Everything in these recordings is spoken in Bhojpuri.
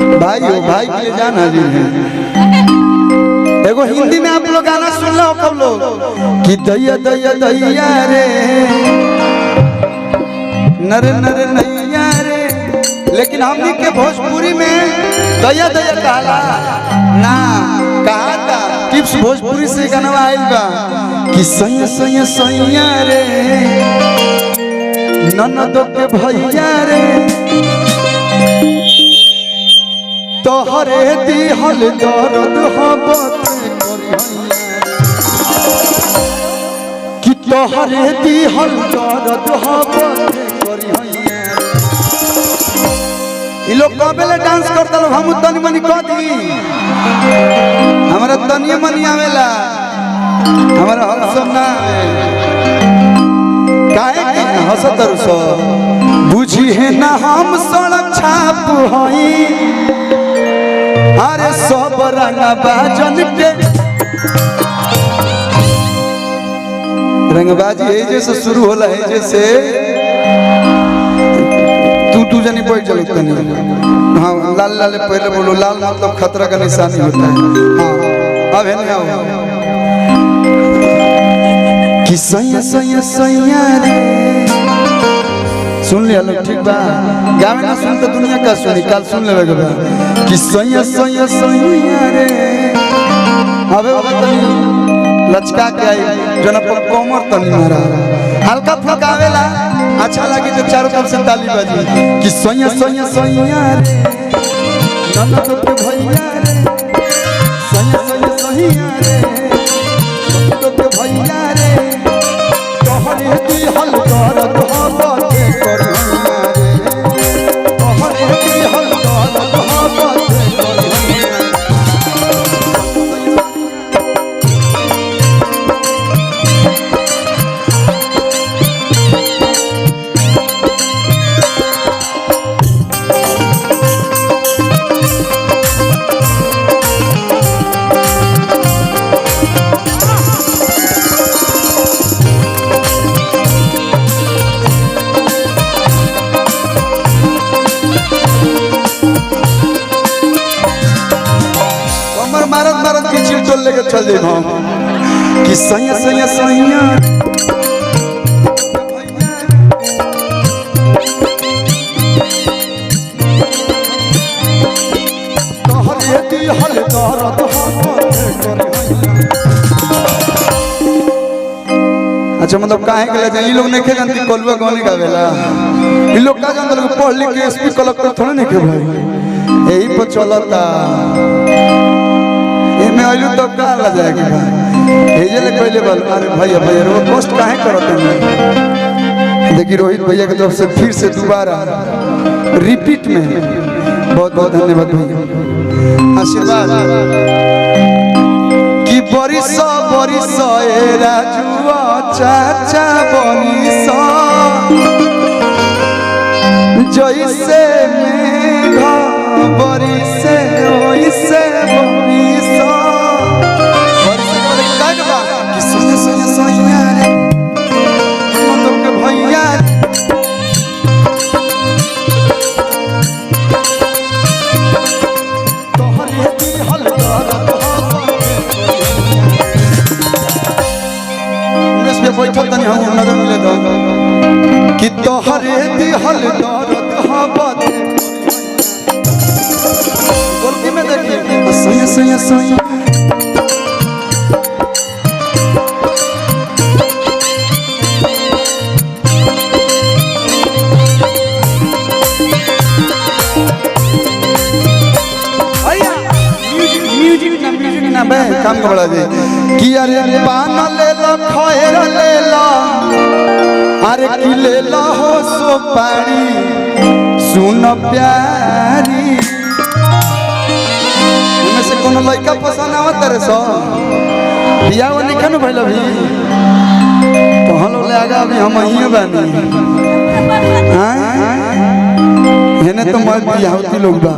भाई हो भाई के लिए जान हाजिर है। एगो हिंदी में आप लोग गाना सुन लो कब लोग कि दैया दैया दैया रे नर नर नैया रे, लेकिन हमने के भोजपुरी में दैया दैया कहला ना कहा था। टिप्स भोजपुरी से गाना आइल बा कि सैया सैया सैया रे ननद के भैया रे तोहरे दिहल दर्द हबत कि तोहरे दिहल दर्द हबत करी हैया। ई लोग कबेले डांस करता लोग हम तनी मनी कह दी हमरा तनी मनी आवेला हमरा हर सुनना काहे के हंसत रसो बुझी है ना हम सड़क छाप हई अरे सब रंगा बाजन के रंगबाजी है जैसे शुरू होला है जैसे तू जानी बैठ चलो तनी। हाँ लाल लाल पहले बोलो लाल मतलब खतरा का निशानी होता है। हाँ अब है ना कि सैया सैया सैया रे सुन लिया लोग ठीक बा गावे ना सुन तो दुनिया का सुनी काल सुन लेवे के बा कि सैया सैया सैया रे अबे तनी लचका के आई जना पर कोमर तनी मारा हल्का फुल्का आवेला अच्छा लगी तो चारों तरफ से ताली बजी कि सैया सैया सैया रे ननद के भैया रे सैया सैया सैया रे ननद के भैया रे तोहरे दिहल दर्द हबत करी हैया रे तोहरे दिहल दर्द हबत करी हैया। मारत मारत के चिल चल लेके चल दे हम कि सैया सैया सैया तोहरे दिहल दर्द हबत करी हैया। अच्छा मतलब काहे के ले ई लोग नहीं के जानती कोलवा गाने गावेला ई लोग का जानत लोग पढ़ लिख के एसपी कलेक्टर थोड़े नहीं के भाई यही पर चलता में आइलू तो का ला जाएगी भाई ये ले पहले बोल अरे भैया भैया वो पोस्ट काहे करते हैं। देखिए रोहित भैया की तरफ से फिर से दोबारा रिपीट में बहुत बहुत धन्यवाद भैया आशीर्वाद कि बरिस बरिस ए राजुआ चाचा बरिस जैसे मेघ बरिसे ओइसे बरिस बैठल तनी हम नजर मिले दो कि तोहरे दिहल दर्द हबत गोलकी में देखिए सैया सैया सैया काम का बड़ा दे कि अरे पान ले लो खैर ले लो अरे कि ले लो हो सुपारी सुन प्यारी इनमें से कोनो लड़का पसंद आवत रे सो बियाह नहीं खन भइल अभी तो हम लोग ले आगा अभी हम ही बानी हां हेने तो मर बियाहती लोग बा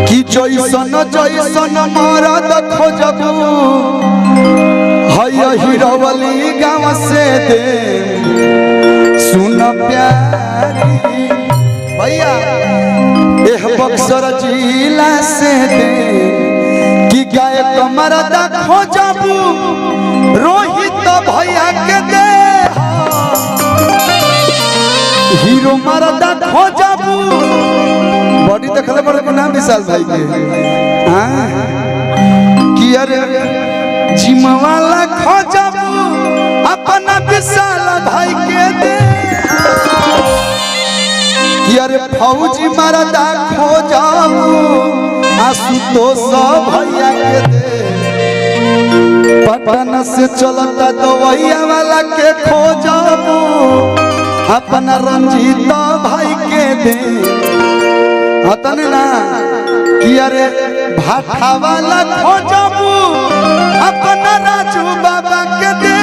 कि जैसन जैसन मरद खोजबू हैया हीरोवली गाँव से दे सुन प्यारी भैया एह बक्सर जिला से दे कि गाय कमरदा खोजबू रोहित भैया के दे हीरो मरदा खोजबू बॉडी देखले बड़े को नाम विशाल भाई के हां कि अरे जिम वाला खोजबू अपना विशाल भाई के दे कि अरे फौजी मरदा खोजबू आशुतोष भैया के दे पटना से चलता दवैया वाला के खोजबू अपना रंजीत भाई के दे हतन ना कि अरे भाठा वाला खोजबू अपना राजू बाबा के दे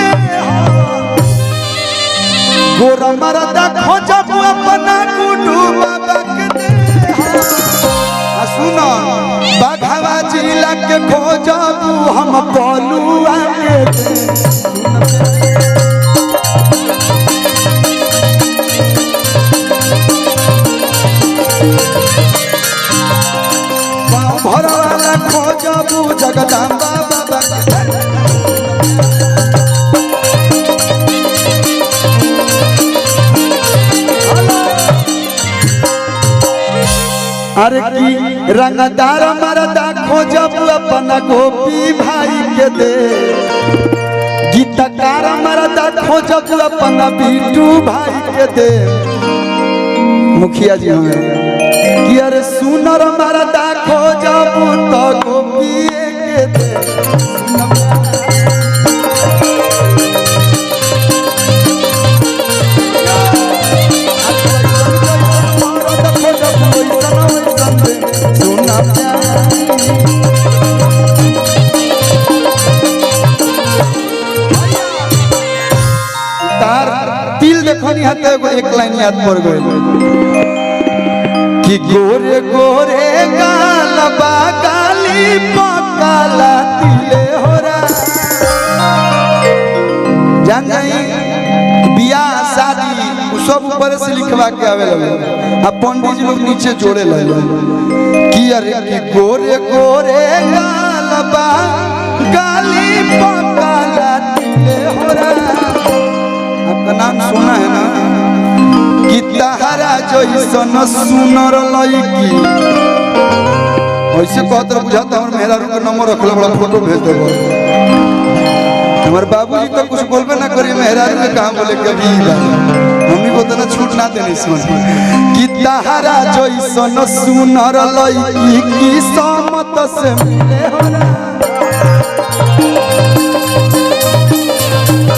गोरा मरदा खोजबू अपना गुडू बाबा के दे सुनो बाघावा जिला के खोजबू हम बोलुआ के दे भरवाला खोजबू जगदम्बा बाबा अरे की रंगदार मरदा खोजबू अपना गोपी भाई के दे गीतकार मरदा खोजबू अपना बीटू भाई के दे मुखिया जी हमें कि अरे सुनर मरदा खोजबू तो गोपी के दे तार दिल देखो नहीं हाथ एक लाइन याद पड़ गई कि गोरे गोरे गाल बागाली पकाला तिले होरा जान जाई बियाह शादी सब ऊपर से लिखवा के आवे लगे अब पंडित जी लोग नीचे जोड़े लगे कि अरे कि गोरे गोरे गाल बागाली पकाला तिले होरा आपका नाम सुना है ना कि तहरा जैसन सुनर लड़की ऐसे कहत बुझाता हमर मेहरारू के नंबर रखले बड़ा फोटो भेज देबो हमारे बाबूजी तो कुछ बोलबे ना करी मेहरारू के कहां बोले कभी मम्मी को तो ना छूट ना देनी सुन कि तहरा जैसन सुनर लड़की की समत से मिले होला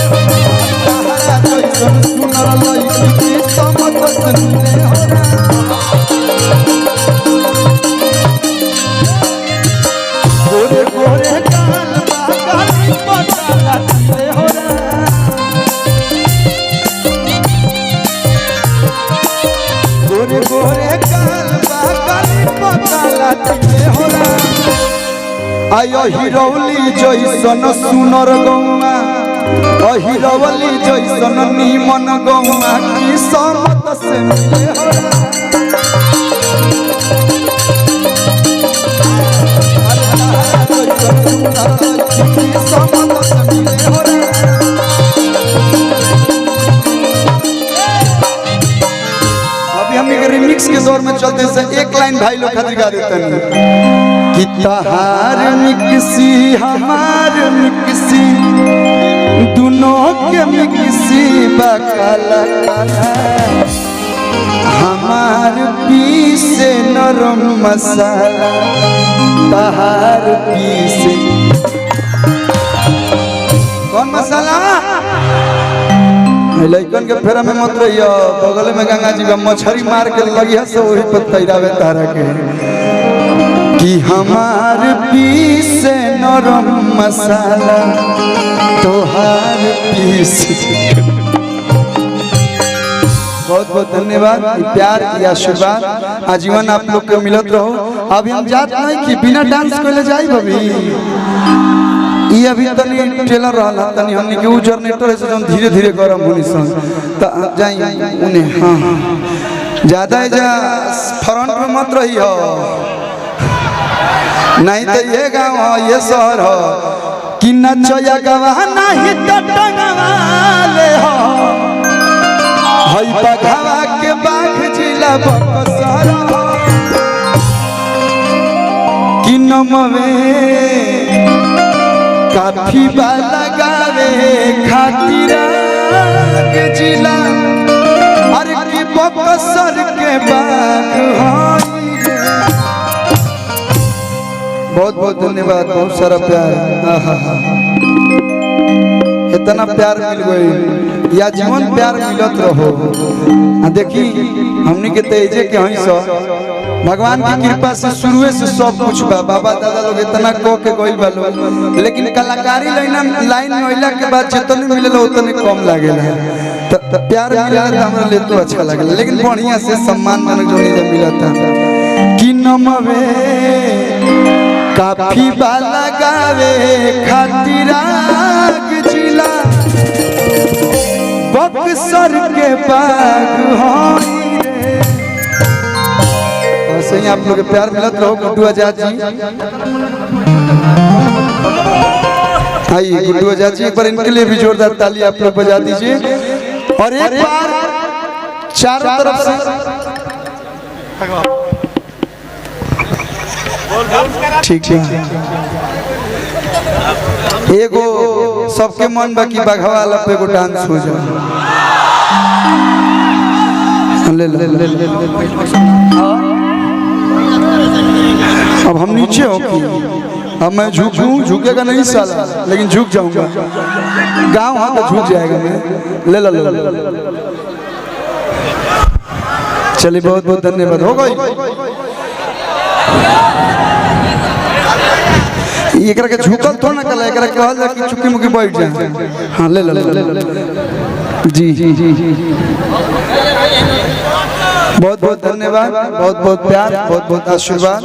तहरा जैसन सुनर लड़की की समत से मिले होला गोरे गोरे काल बागाली पकाला तिले होला गोरे गोरे काल बागाली पकाला तिले होला आयो हिरौली जैसन सुनर गौमा अहिरौली जैसन नीमन गौमा की समत से मिले होला अभी हम रिमिक्स के दौर में चलते से एक लाइन भाई लोग खातिर गा देते हैं कि तहार मिक्सी हमार मिक्सी दोनों के मिक्सी बकाला काला हमार पीसे नरम मसाला तहार पीसे कौन मसाला लइकन के फेरा में मत रहियो बगल में गंगा जी का मछली मार के लगिया से वही पर तैरावे तारा के कि हमार पीसे नरम मसाला तोहार पीस बहुत बहुत धन्यवाद प्यार या आशीर्वाद आजीवन आप लोग के मिलत रहो। अभी हम जात नहीं कि बिना डांस कोले जाई भाभी ये अभी तनी ट्रेलर रहला तनी हमनी के उ जनरेटर से धीरे धीरे गरम होनी सन त जाई उने हां ज्यादा जा फ्रंट में मत रही हो, नहीं तो ये गाँव हो ये शहर हो कि नचया गवा नहीं तो टंगवाले हो। हई बघवा के बाघ जिला बक्सर हो कि नमवे काफी लगावे खातिर के जिला अरे की बक्सर के बाघ हो। बहुत बहुत धन्यवाद, बहुत सारा प्यार। इतना प्यार मिल गई या जीवन प्यार मिलत रहो। देखी हमनी के तेजे के हई सो भगवान की कृपा से शुरुए से सब कुछ बा। बाबा दादा लोग इतना को के गई बा लोग, लेकिन कलाकारी लाइन में आइला के बाद जितने मिलेला उतने कम लागेला। तो प्यार मिला तो हमरा ले तो अच्छा लागेला, लेकिन बढ़िया से सम्मान मानक जो नहीं मिलता कि नमवे काफी लगावे खातिर जिला बक्सर के बाघ होई रे। ऐसे ही आप लोग प्यार मिलत रहो। गुड्डू आजाद जी आइए, गुड्डू आजाद जी एक बार इनके लिए भी जोरदार ताली आप लोग बजा दीजिए। और एक बार चारों तरफ से ठीक ठीक एगो सबके मन बाकी बघवा वाला पे एगो डांस हो जाए। ले ले ले ले अब हम नीचे हो कि अब मैं झुकेगा नहीं साला, लेकिन झुक जाऊंगा। गांव हाँ तो झुक जाएगा मैं। ले ले ले चलिए, बहुत बहुत धन्यवाद। हो गई ये के झुकल तो ना कल एक कहल कि चुकी मुकी बैठ जाए। हाँ ले ले जी जी जी जी बहुत बहुत धन्यवाद, बहुत बहुत प्यार, बहुत बहुत आशीर्वाद।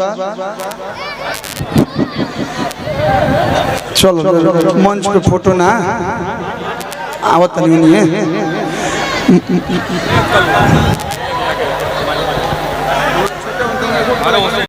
चलो मंच पे फोटो ना आवत नहीं है।